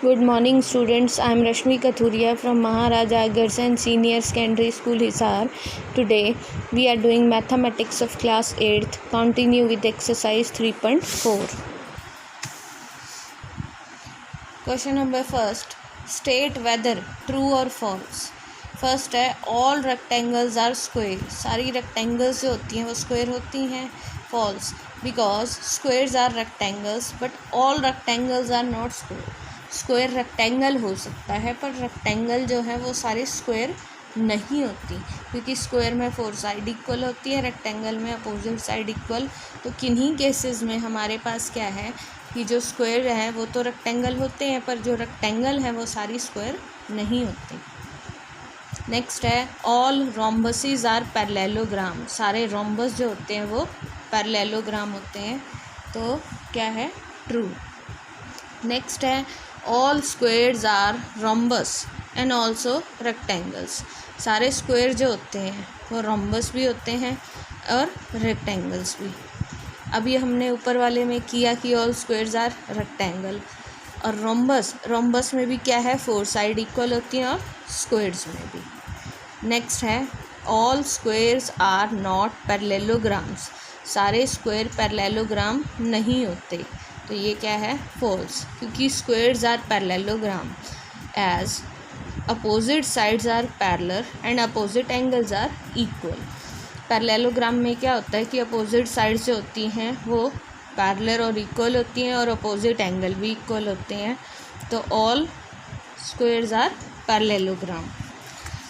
Good morning students, I am Rashmi Kathuria from Maharaja Agarsen Senior Secondary School Hisar. Today we are doing mathematics of class 8th. Continue with exercise 3.4. Question number first. State whether true or false. First है all rectangles are square. सारी rectangles जो होती हैं वो square होती हैं. False, because squares are rectangles but all rectangles are not square. Square rectangle हो सकता है पर रेक्टेंगल जो है वो सारे स्क्वेयर नहीं होती, क्योंकि स्क्वेयर में 4 साइड इक्वल होती है, रेक्टेंगल में अपोजिट साइड इक्वल. तो किन्हीं केसेस में हमारे पास क्या है कि जो स्क्वेयर है वो तो रेक्टेंगल होते हैं पर जो रेक्टेंगल है वो सारी स्क्वेयर नहीं होती. नेक्स्ट है ऑल रोम्बसेस आर पैरेललोग्राम. सारे रोम्बस जो होते हैं वो पैरेललोग्राम होते हैं, तो क्या है ट्रू. नेक्स्ट है all squares are rhombus and also rectangles. सारे स्क्वेयर जो होते हैं वो रोम्बस भी होते हैं और रेक्टेंगल्स भी. अभी हमने ऊपर वाले में किया कि ऑल स्क्वेयर्स आर रेक्टेंगल, और रोम्बस में भी क्या है 4 साइड इक्वल होती हैं और स्क्वेयर्स में भी. नेक्स्ट है all squares are not parallelograms. सारे स्क्वेयर पैरेललोग्राम नहीं होते, तो ये क्या है फॉल्स, क्योंकि squares are parallelogram as opposite sides are parallel and opposite angles are equal. Parallelogram में क्या होता है कि अपोजिट साइड्स जो होती हैं वो पैरेलल और इक्वल होती हैं और अपोजिट एंगल भी इक्वल होते हैं, तो all squares are parallelogram.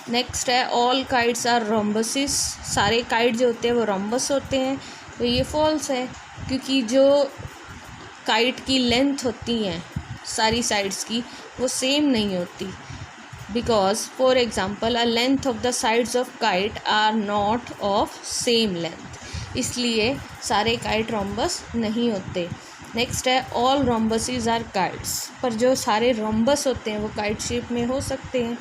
Next है ऑल काइट्स आर रोम्बसेस. सारे काइट जो होते हैं वो रोम्बस होते हैं, तो ये फॉल्स है, क्योंकि जो काइट की लेंथ होती हैं सारी साइड्स की वो सेम नहीं होती. Because for example a length of the sides of kite are not of same length, इसलिए सारे काइट रोम्बस नहीं होते. नेक्स्ट है ऑल रोम्बसेस आर काइट्स. पर जो सारे रोम्बस होते हैं वो काइट शेप में हो सकते हैं,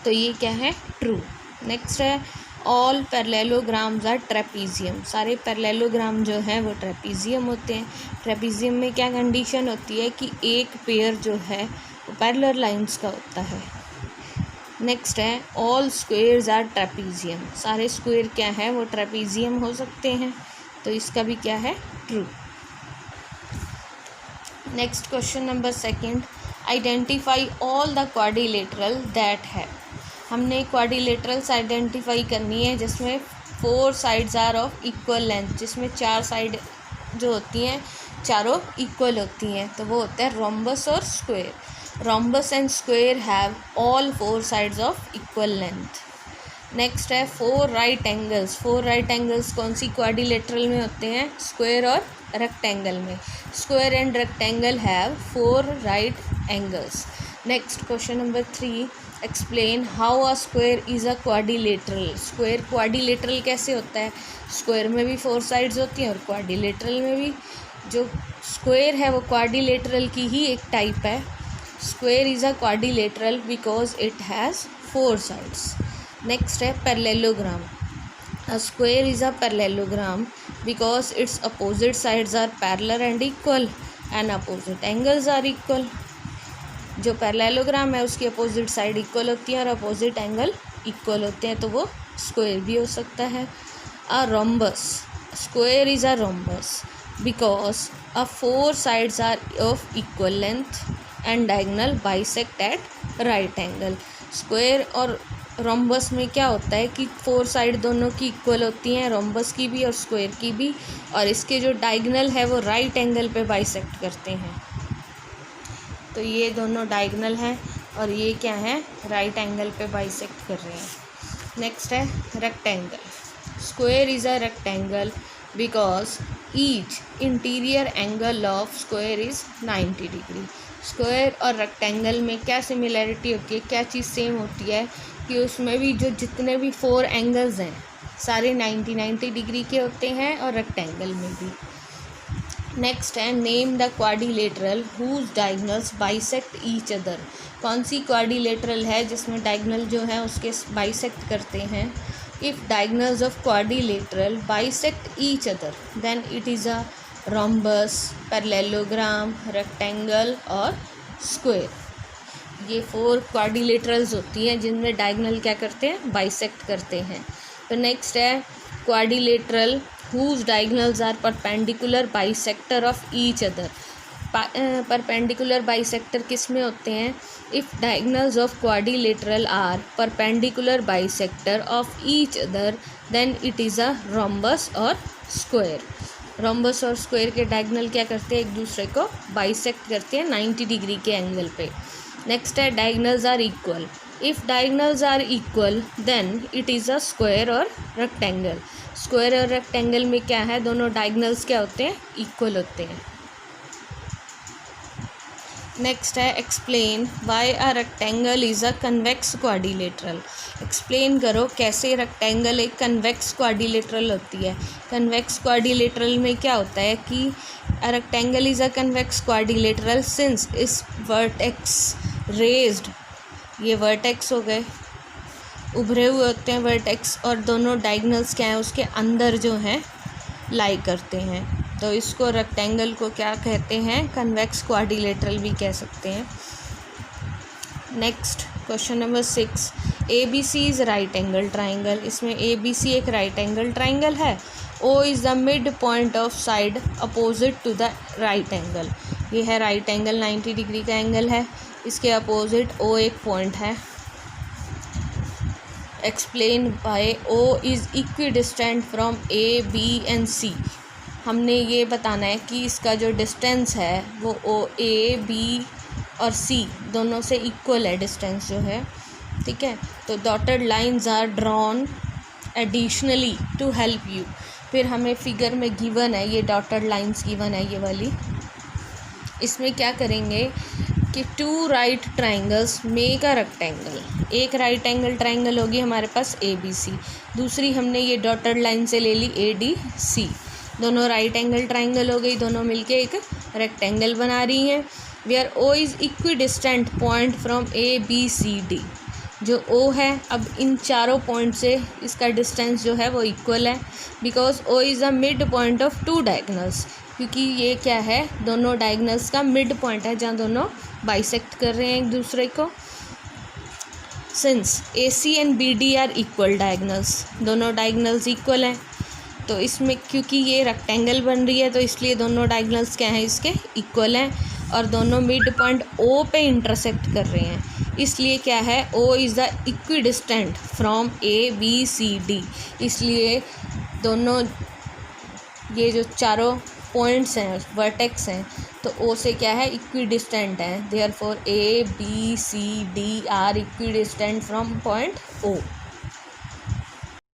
तो ये क्या है ट्रू. नेक्स्ट है ऑल पैरेललोग्राम्स आर ट्रेपीजियम. सारे पैरेललोग्राम जो हैं वो ट्रेपीजियम होते हैं. ट्रेपीजियम में क्या कंडीशन होती है कि एक पेयर जो है वो पैरेलल लाइंस का होता है. नेक्स्ट है ऑल स्क्वेयर्स आर ट्रेपीजियम. सारे स्क्वेयर क्या है वो ट्रेपीजियम हो सकते हैं, तो इसका भी क्या है true. Next question number second. Identify all the quadrilateral that है. हमने क्वाड्रिलेटरल्स आइडेंटिफाई करनी है जिसमें 4 sides are of equal length, जिसमें 4 साइड जो होती हैं चारों इक्वल होती हैं, तो वो होता है रोम्बस और square. Rhombus and square have all 4 sides of equal length. Next है 4 राइट एंगल्स. 4 राइट एंगल्स कौन सी क्वाड्रिलेटरल में होते हैं, स्क्वेयर और रेक्टेंगल में. Square and rectangle have 4 right angles. Next question number 3. Explain how a square is a quadrilateral. Square quadrilateral कैसे होता है. स्क्वेयर में भी 4 साइड्स होती हैं और क्वाड्रिलेटरल में भी. जो स्क्वेयर है वो क्वाड्रिलेटरल की ही एक टाइप है. Square is a quadrilateral because it has 4 sides. Next है parallelogram. A square is a parallelogram because its opposite sides are parallel and equal and opposite angles are equal. जो parallelogram है उसकी opposite side equal होती है और opposite angle equal होते हैं, तो वो स्क्वेयर भी हो सकता है. A rhombus. Square is a rhombus because a 4 sides are of equal length and diagonal bisect at right angle. Square और रोम्बस में क्या होता है कि 4 साइड दोनों की इक्वल होती हैं, रोम्बस की भी और स्क्वेयर की भी, और इसके जो डायगोनल है वो राइट एंगल पे बाइसेक्ट करते हैं, तो ये दोनों डायगोनल हैं और ये क्या है राइट एंगल पे बाइसेक्ट कर रहे हैं. नेक्स्ट है rectangle. Square is a rectangle because each interior angle of square is 90 degree. Square और रेक्टेंगल में क्या सिमिलैरिटी होती है, क्या चीज़ सेम होती है कि उसमें भी जो जितने भी 4 एंगल्स हैं सारे 90 डिग्री के होते हैं और रेक्टेंगल में भी. नेक्स्ट है name the quadrilateral whose diagonals bisect each other. कौन सी क्वाड्रिलेटरल है जिसमें डायगोनल जो है उसके बाइसेक्ट करते हैं. If diagonals of quadrilateral bisect each other then it is a rhombus, parallelogram, rectangle और स्क्वायर। ये 4 क्वाड्रिलेटरल्स होती हैं जिनमें डायगोनल क्या करते हैं, बाइसेक्ट करते हैं। तो नेक्स्ट है quadrilateral whose diagonals are perpendicular bisector of each other। Perpendicular bisector किस में होते हैं, if diagonals of quadrilateral are perpendicular bisector of each other then it is a rhombus और स्क्वायर। रोम्बस और स्क्वायर के डायगोनल क्या करते हैं, एक दूसरे को बाइसेक्ट करते हैं 90 डिग्री के एंगल पे। नेक्स्ट है diagonals are equal. If diagonals are equal then it is a square और रेक्टेंगल। स्क्वायर और रेक्टेंगल में क्या है, दोनों डायगोनल्स क्या होते हैं, इक्वल होते हैं। नेक्स्ट है explain why a rectangle is a convex quadrilateral. Explain करो कैसे रेक्टेंगल एक कन्वेक्स क्वाड्रिलेटरल होती है। कन्वेक्स क्वाड्रिलेटरल में क्या होता है कि a rectangle is a convex quadrilateral since इस वर्टेक्स रेज्ड, ये वर्टेक्स हो गए, उभरे हुए होते हैं वर्टेक्स, और दोनों डायगोनल्स क्या हैं, उसके अंदर जो हैं लाई करते हैं। तो इसको रेक्टेंगल को क्या कहते हैं, कन्वेक्स क्वाड्रिलेटरल भी कह सकते हैं। Next question number 6, ABC is right angle triangle. इसमें ABC एक राइट एंगल ट्राइंगल है। O is the mid point of side opposite to the right angle. ये है राइट एंगल, 90 डिग्री का एंगल है, इसके अपोजिट O एक पॉइंट है। Explain by O is equidistant from A, B and C। हमने ये बताना है कि इसका जो डिस्टेंस है वो A, B और C दोनों से इक्वल है, डिस्टेंस जो है, ठीक है। तो dotted lines are drawn additionally to help you. फिर हमें फिगर में गिवन है, ये डॉटेड लाइंस गिवन है ये वाली। इसमें क्या करेंगे कि 2 right triangles make a rectangle. एक राइट एंगल ट्राइंगल होगी हमारे पास ABC, दूसरी हमने ये डॉटेड लाइन से ले ली ADC। दोनों राइट एंगल ट्राइंगल हो गई, दोनों मिलके एक रेक्टेंगल बना रही हैं। Where O is equidistant point from ABCD। जो O है, अब इन चारों पॉइंट से इसका डिस्टेंस जो है वो इक्वल है, because O is a mid point of 2 diagonals. क्योंकि ये क्या है, दोनों डायगोनल्स का मिड पॉइंट है जहाँ दोनों बाइसेक्ट कर रहे हैं एक दूसरे को। Since AC and BD are equal diagonals, दोनों डायगोनल्स इक्वल हैं, तो इसमें क्योंकि ये रेक्टेंगल बन रही है तो इसलिए दोनों डायगोनल्स क्या हैं, इसके इक्वल हैं, और दोनों मिड पॉइंट O पे इंटरसेक्ट कर रहे हैं। इसलिए क्या है, O is the equidistant from ABCD। इसलिए दोनों ये जो चारों पॉइंट्स हैं, वर्टेक्स हैं, तो O से क्या है, इक्विडिस्टेंट है। Therefore ABCD are equidistant from point O।